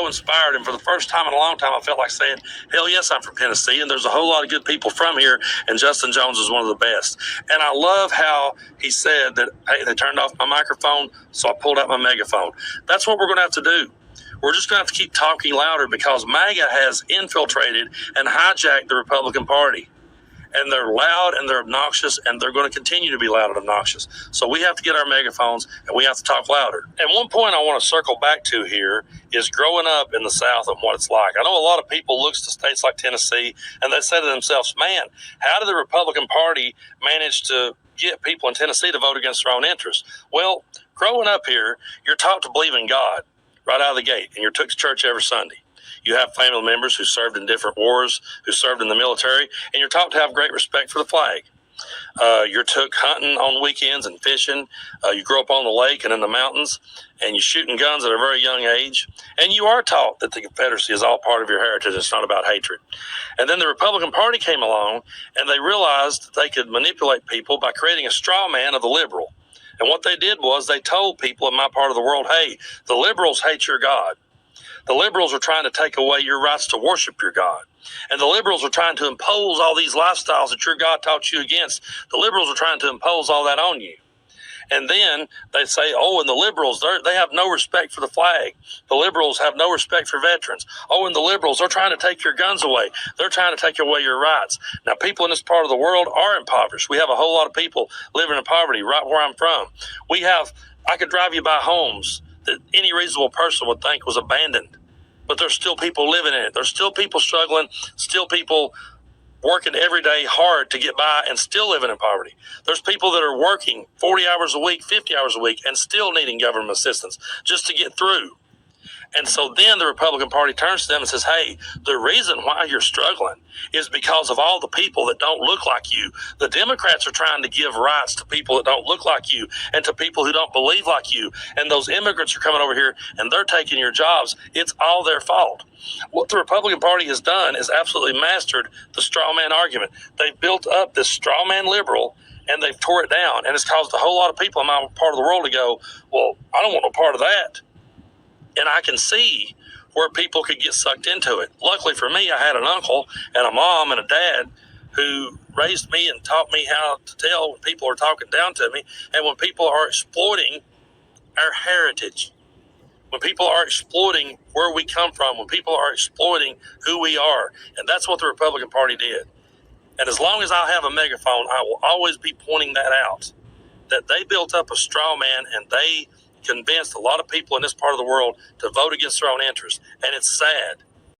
so inspired. And for the first time in a long time, I felt like saying, hell yes, I'm from Tennessee. And there's a whole lot of good people from here. And Justin Jones is one of the best. And I love how he said that, hey, they turned off my microphone, so I pulled out my megaphone. That's what we're going to have to do. We're just going to have to keep talking louder because MAGA has infiltrated and hijacked the Republican Party. And they're loud and they're obnoxious, and they're going to continue to be loud and obnoxious. So we have to get our megaphones and we have to talk louder. And one point I want to circle back to here is growing up in the South and what it's like. I know a lot of people look to states like Tennessee and they say to themselves, man, how did the Republican Party manage to get people in Tennessee to vote against their own interests? Well, growing up here, you're taught to believe in God right out of the gate, and you're took to church every Sunday. You have family members who served in different wars, who served in the military, and you're taught to have great respect for the flag. You're took hunting on weekends and fishing. You grow up on the lake and in the mountains, and you're shooting guns at a very young age. And you are taught that the Confederacy is all part of your heritage. It's not about hatred. And then the Republican Party came along, and they realized that they could manipulate people by creating a straw man of the liberal. And what they did was they told people in my part of the world, hey, the liberals hate your God. The liberals are trying to take away your rights to worship your God. And the liberals are trying to impose all these lifestyles that your God taught you against. The liberals are trying to impose all that on you. And then they say, oh, and the liberals, they have no respect for the flag. The liberals have no respect for veterans. Oh, and the liberals, they're trying to take your guns away. They're trying to take away your rights. Now, people in this part of the world are impoverished. We have a whole lot of people living in poverty right where I'm from. I could drive you by homes that any reasonable person would think was abandoned. But there's still people living in it. There's still people struggling, still people working every day hard to get by and still living in poverty. There's people that are working 40 hours a week, 50 hours a week, and still needing government assistance just to get through. And so then the Republican Party turns to them and says, hey, the reason why you're struggling is because of all the people that don't look like you. The Democrats are trying to give rights to people that don't look like you and to people who don't believe like you. And those immigrants are coming over here and they're taking your jobs. It's all their fault. What the Republican Party has done is absolutely mastered the straw man argument. They've built up this straw man liberal and they've tore it down. And it's caused a whole lot of people in my part of the world to go, well, I don't want no part of that. And I can see where people could get sucked into it. Luckily for me, I had an uncle and a mom and a dad who raised me and taught me how to tell when people are talking down to me and when people are exploiting our heritage, when people are exploiting where we come from, when people are exploiting who we are. And that's what the Republican Party did. And as long as I have a megaphone, I will always be pointing that out, that they built up a straw man and they convinced a lot of people in this part of the world to vote against their own interests. And it's sad.